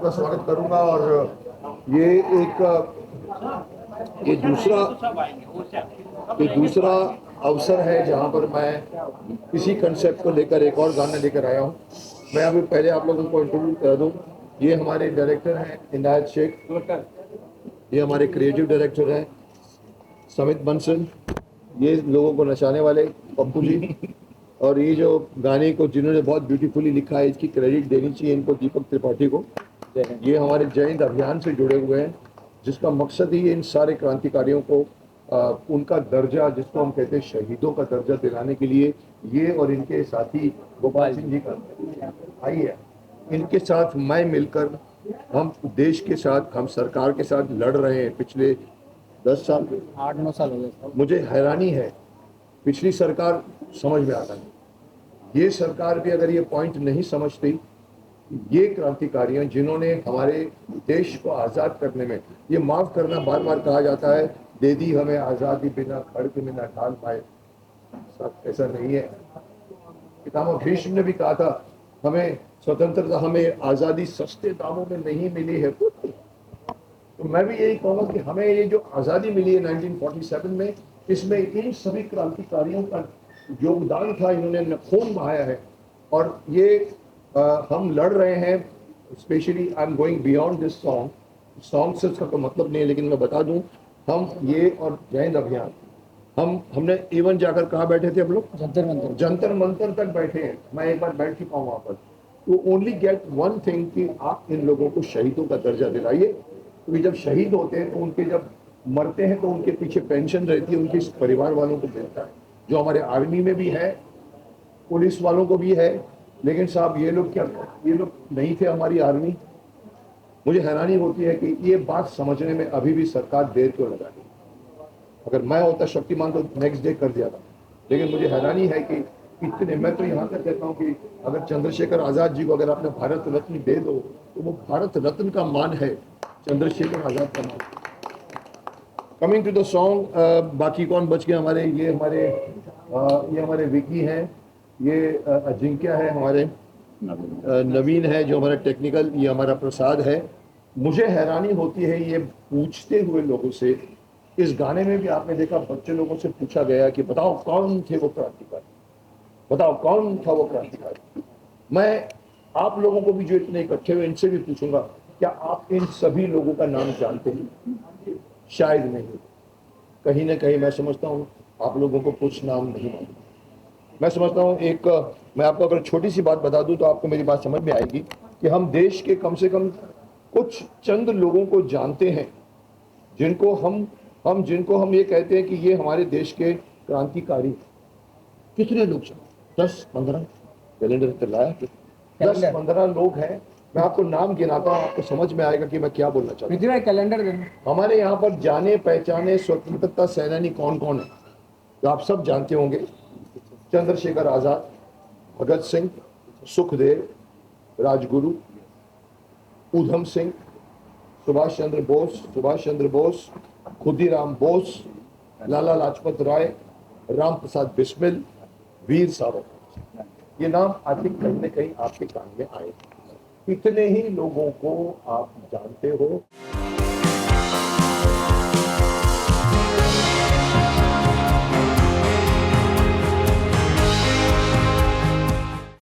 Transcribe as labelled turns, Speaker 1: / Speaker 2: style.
Speaker 1: आपका स्वागत करूंगा। और ये दूसरा अवसर है जहां पर मैं इसी कंसेप्ट को लेकर एक और गाना लेकर आया हूं। मैं अभी पहले आप लोगों को इंट्रोड्यूस कर दूं। ये हमारे डायरेक्टर हैं इनायत शेख, ये हमारे क्रिएटिव डायरेक्टर हैं समित बंसल, ये लोगों को नचाने वाले पप्पू जी, और ये जो गाने को जिन्होंने बहुत ब्यूटीफुली लिखा है इसकी क्रेडिट देनी चाहिए इनको, दीपक त्रिपाठी को। ये हमारे जय हिंद अभियान से जुड़े हुए हैं, जिसका मकसद ही इन सारे क्रांतिकारियों को उनका दर्जा, जिसको हम कहते हैं शहीदों का दर्जा, दिलाने के लिए ये और इनके साथी गोपाल सिंह जी का आइए इनके साथ मैं मिलकर हम देश के साथ, हम सरकार के साथ लड़ रहे हैं पिछले 10 साल
Speaker 2: 8-9 साल हो गए।
Speaker 1: मुझे हैरानी है, पिछली सरकार समझ में आता नहीं, ये सरकार भी अगर ये पॉइंट नहीं समझती, ये क्रांतिकारियों जिन्होंने हमारे देश को आज़ाद करने में, ये माफ़ करना बार बार कहा जाता है, दे दी हमें आज़ादी बिना खड़ग में न ढाल पाए, ऐसा नहीं है। पितामह भीष्म ने भी कहा था हमें स्वतंत्रता, हमें आज़ादी सस्ते दामों में नहीं मिली है। तो मैं भी यही कहूँगा कि हमें ये जो आज़ादी मिली है 1947 में, इसमें इन सभी क्रांतिकारियों का योगदान था, इन्होंने खून बहाया है। और ये हम लड़ रहे हैं। Specially I am going beyond this song से उसका कोई मतलब नहीं है, लेकिन मैं बता दूं, हम ये और जय हिंद अभियान, हमने इवन जाकर कहाँ बैठे थे हम लोग, जंतर मंतर तक बैठे हैं। मैं एक बार बैठ चुका हूँ वहाँ पर। तो ओनली गेट वन थिंग कि आप इन लोगों को शहीदों का दर्जा दिलाइए, क्योंकि जब शहीद होते हैं तो उनके, जब मरते हैं तो उनके पीछे पेंशन रहती है, उनके परिवार वालों को मिलता है, जो हमारे आर्मी में भी है, पुलिस वालों को भी है। लेकिन साहब ये लोग क्या, ये लोग नहीं थे हमारी आर्मी। मुझे हैरानी होती है कि ये बात समझने में अभी भी सरकार देर क्यों लगा रही। अगर मैं होता शक्तिमान तो नेक्स्ट डे कर दिया था। लेकिन मुझे हैरानी है कि इतने, मैं तो यहाँ तक कहता हूँ कि अगर चंद्रशेखर आज़ाद जी को अगर आपने भारत रत्न दे दो तो वो भारत रत्न का मान है, चंद्रशेखर आज़ाद का मान। कमिंग टू द सॉन्ग, बाकी कौन बच गए हमारे, ये हमारे विकी हैं, ये अजिंक्य है, हमारे नवीन है जो हमारा टेक्निकल, ये हमारा प्रसाद है। मुझे हैरानी होती है ये पूछते हुए लोगों से, इस गाने में भी आपने देखा बच्चे लोगों से पूछा गया कि बताओ कौन थे वो क्रांतिकारी, बताओ कौन था वो क्रांतिकारी। मैं आप लोगों को भी जो इतने इकट्ठे हुए इनसे भी पूछूंगा, क्या आप इन सभी लोगों का नाम जानते हैं? शायद नहीं। कहीं ना कहीं मैं समझता हूँ आप लोगों को कुछ नाम नहीं मालूम। मैं समझता हूँ, एक मैं आपको अगर छोटी सी बात बता दूं तो आपको मेरी बात समझ में आएगी कि हम देश के कम से कम कुछ चंद लोगों को जानते हैं, जिनको हम ये कहते हैं कि ये हमारे देश के क्रांतिकारी। कितने लोग, 10-15 कैलेंडर पे लाया, 10-15 लोग हैं। मैं आपको नाम गिनाता हूँ, आपको समझ में आएगा कि मैं क्या बोलना चाहता हूँ।
Speaker 2: कैलेंडर
Speaker 1: हमारे यहाँ पर जाने पहचाने स्वतंत्रता सेनानी कौन कौन है, तो आप सब जानते होंगे। चंद्रशेखर आज़ाद, भगत सिंह, सुखदेव, राजगुरु, ऊधम सिंह, सुभाष चंद्र बोस, खुदीराम बोस, लाला लाजपत राय, राम प्रसाद बिस्मिल, वीर सावरकर। ये नाम आखिर कहीं न कहीं आपके कान में आए। इतने ही लोगों को आप जानते हो।